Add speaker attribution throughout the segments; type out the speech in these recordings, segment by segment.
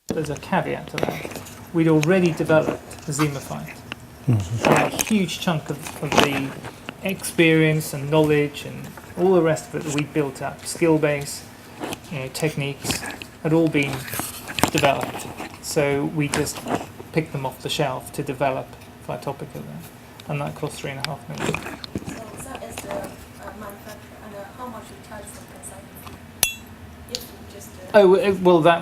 Speaker 1: there's a caveat to that. We'd already developed Zemafine. A huge chunk of the experience and knowledge and all the rest of it that we built up, skill base, techniques, had all been developed. So we just picked them off the shelf to develop Phytopica there, and that cost $3.5 million.
Speaker 2: So that is the manufacturer, and how much you charge for consignment? If you just
Speaker 1: Well, that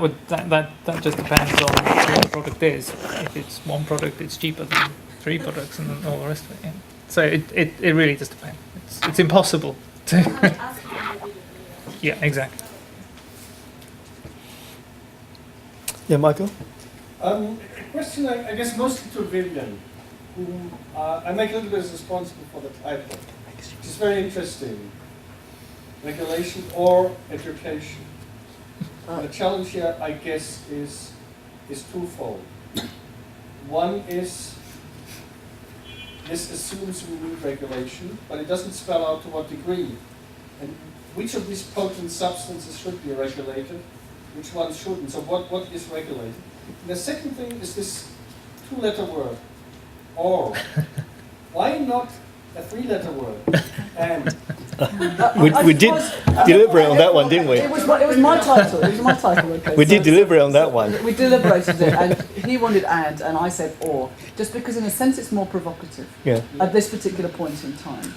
Speaker 1: just depends on what the product is. If it's one product, it's cheaper than 3 products, and then all the rest of it. Yeah. So it really just depends. It's impossible to.
Speaker 2: ask you individually.
Speaker 1: Yeah, exactly.
Speaker 3: Yeah, Michael?
Speaker 4: A question, I guess, mostly to Vivian, whom I make a little bit responsible for the title, which is very interesting. Regulation or education. The challenge here, I guess, is twofold. One is, this assumes we need regulation, but it doesn't spell out to what degree. And which of these potent substances should be regulated, which ones shouldn't. So what is regulated? And the second thing is this 2-letter word, or. Why not a 3-letter word? And
Speaker 3: We did deliberate on that one, didn't we?
Speaker 5: It was my title. It was my title. Okay,
Speaker 3: We did deliberate on that one.
Speaker 5: We deliberated it, and he wanted and I said or, just because in a sense it's more provocative
Speaker 3: Yeah.
Speaker 5: at this particular point in time,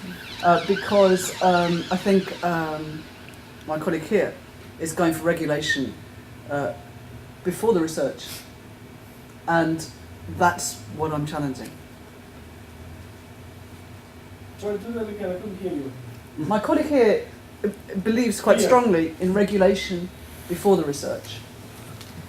Speaker 5: because I think my colleague here is going for regulation before the research, and that's what I'm challenging.
Speaker 4: sorry, do that again, I couldn't hear you.
Speaker 5: My colleague here believes quite strongly in regulation before the research,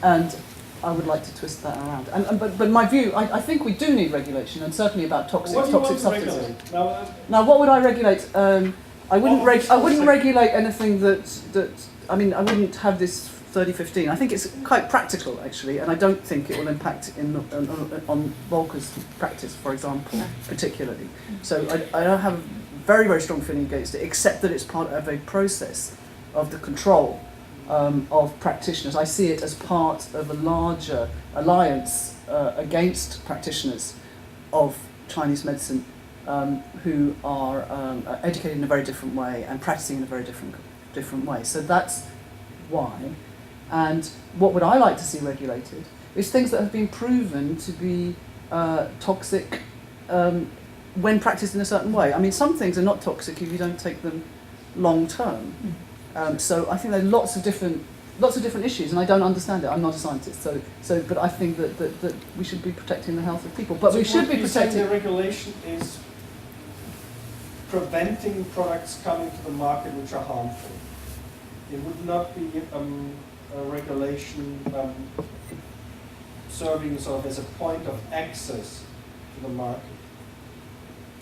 Speaker 5: and I would like to twist that around. But my view, I think we do need regulation, and certainly about toxic
Speaker 4: What do you want to
Speaker 5: substances.
Speaker 4: regulate?
Speaker 5: Now, what would I regulate? I wouldn't regulate anything that. I mean, I wouldn't have this 3015. I think it's quite practical, actually, and I don't think it will impact on Volker's practice, for example, particularly. So I don't have a very, very strong feeling against it, except that it's part of a process of the control of practitioners. I see it as part of a larger alliance against practitioners of Chinese medicine who are educated in a very different way and practicing in a very different way. So that's why. And what would I like to see regulated is things that have been proven to be toxic when practiced in a certain way. I mean, some things are not toxic if you don't take them long term. So I think there are lots of different issues, and I don't understand it. I'm not a scientist, but I think that we should be protecting the health of people. But we should be protecting.
Speaker 4: The regulation is preventing products coming to the market which are harmful. It would not be a regulation serving sort of as a point of access to the market.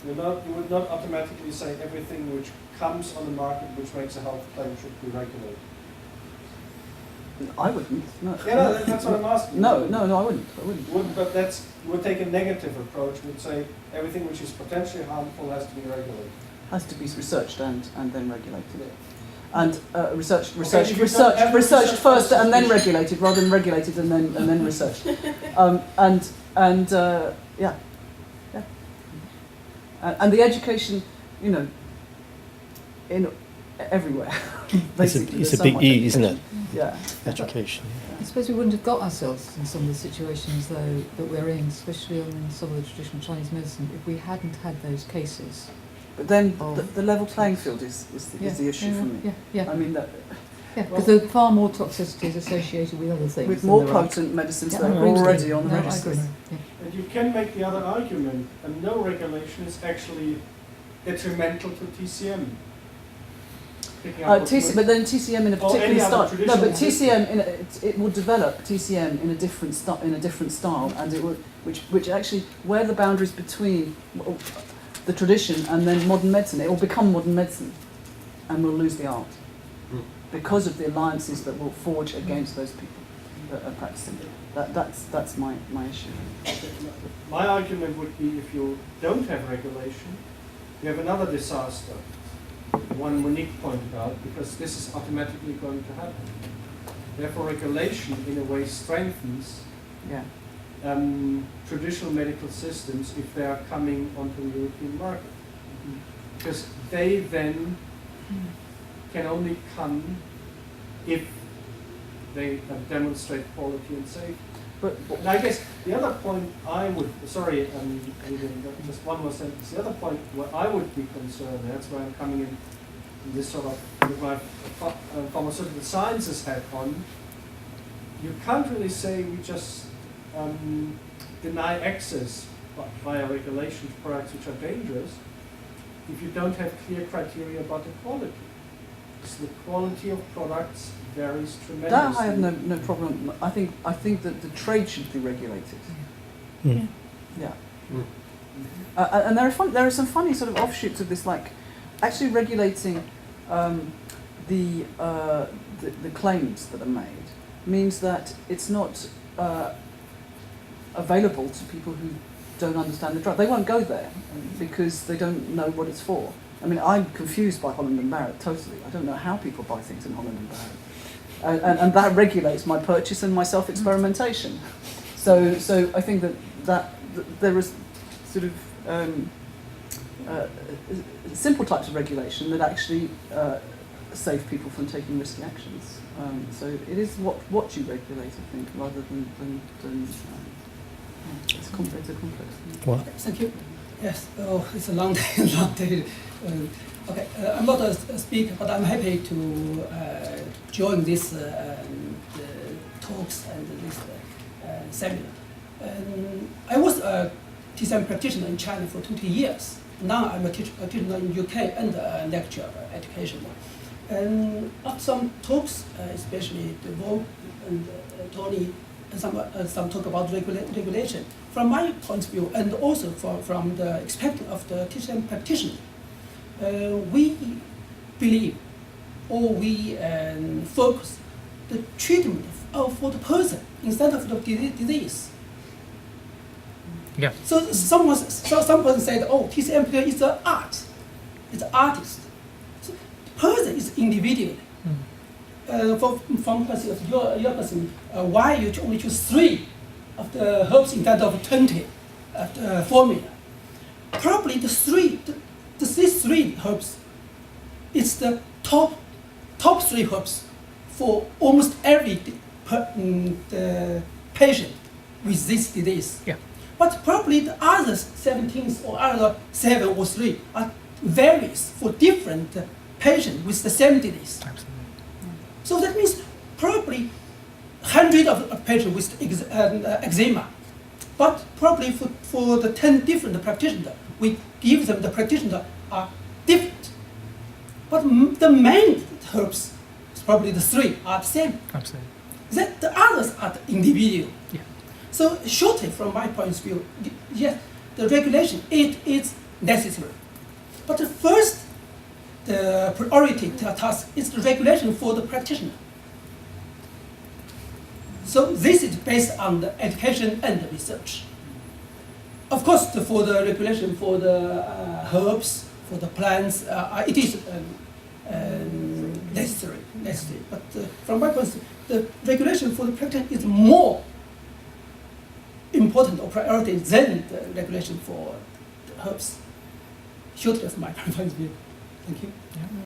Speaker 4: You would not automatically say everything which comes on the market which makes a health claim should be regulated.
Speaker 5: I wouldn't. No.
Speaker 4: Yeah, no, that's what I'm asking.
Speaker 5: No, I wouldn't.
Speaker 4: But you would take a negative approach. Would say everything which is potentially harmful has to be regulated.
Speaker 5: Has to be researched and then regulated. And researched first and then regulated, rather than regulated and then researched. Yeah. And the education, in everywhere.
Speaker 3: It's a big E, isn't it?
Speaker 5: Yeah.
Speaker 3: Education.
Speaker 6: I suppose we wouldn't have got ourselves in some of the situations, though, that we're in, especially on some of the traditional Chinese medicine, if we hadn't had those cases.
Speaker 5: But then the level playing field is the issue for me.
Speaker 6: Yeah.
Speaker 5: I mean,
Speaker 6: because there are far more toxicities associated with other things.
Speaker 5: with more potent medicines that are already on the register.
Speaker 4: And you can make the other argument, and no regulation is actually detrimental to TCM.
Speaker 5: But then TCM in a particular style. No, but
Speaker 4: traditional
Speaker 5: TCM it will develop TCM in a different style, and it will which actually where the boundaries between the tradition and then modern medicine, it will become modern medicine, and we'll lose the art because of the alliances that will forge against those people that are practicing. That's my issue.
Speaker 4: My argument would be if you don't have regulation, you have another disaster. One Monique pointed out, because this is automatically going to happen. Therefore, regulation in a way strengthens
Speaker 5: Yeah.
Speaker 4: traditional medical systems if they are coming onto the European market. Because they then can only come if they demonstrate quality and safety.
Speaker 5: But
Speaker 4: And I guess the other point I would, sorry, just one more sentence. The other point where I would be concerned, and that's where I'm coming in this sort of, with my pharmaceutical sciences hat on, you can't really say we just deny access via regulation to products which are dangerous if you don't have clear criteria about the quality. Because the quality of products varies tremendously.
Speaker 5: that I have no problem. I think that the trade should be regulated.
Speaker 3: Mm.
Speaker 5: Yeah.
Speaker 4: Mhm.
Speaker 5: And there are some funny sort of offshoots of this, like actually regulating the claims that are made means that it's not available to people who don't understand the drug. They won't go there because they don't know what it's for. I mean, I'm confused by Holland and Barrett totally. I don't know how people buy things in Holland and Barrett, and that regulates my purchase and my self-experimentation. So I think that there is sort of simple types of regulation that actually save people from taking risky actions. So it is what you regulate, I think, rather than it's a complex thing.
Speaker 3: What?
Speaker 7: Thank you. Yes, it's a long day. Long day. Okay, I'm not a speaker, but I'm happy to join this talks and this seminar. I was a TCM practitioner in China for 20 years. Now I'm a practitioner in UK and a lecturer education. And after some talks, especially the Vogue and Tony, and some talk about regulation. From my point of view, and also from the perspective of the TCM practitioner, we believe, or we focus the treatment for the person instead of the disease.
Speaker 1: Yeah.
Speaker 7: So some person said, "Oh, TCM is an art, it's an artist." So the person is individual. From person of your person, why you only choose 3 of the herbs instead of 20 of the formula? Probably these 3 herbs is the top 3 herbs for almost every the patient with this disease.
Speaker 1: Yeah.
Speaker 7: But probably the other 17 or other 7 or 3 are varies for different patients with the same disease.
Speaker 1: Absolutely.
Speaker 7: So that means probably 100 of patients with eczema, but probably for the 10 different practitioners, we give them the practitioner are different. But the main herbs, probably the 3 are the same.
Speaker 1: Absolutely.
Speaker 7: That the others are the individual.
Speaker 1: Yeah.
Speaker 7: So shortly, from my point of view, yes, the regulation it is necessary. But first, the priority task is the regulation for the practitioner. So this is based on the education and the research. Of course, for the regulation for the herbs, for the plants, it is necessary. But from my point of view, the regulation for the practitioner is more important or priority than the regulation for the herbs. Shortly, from my point of view. Thank you.
Speaker 1: Yeah.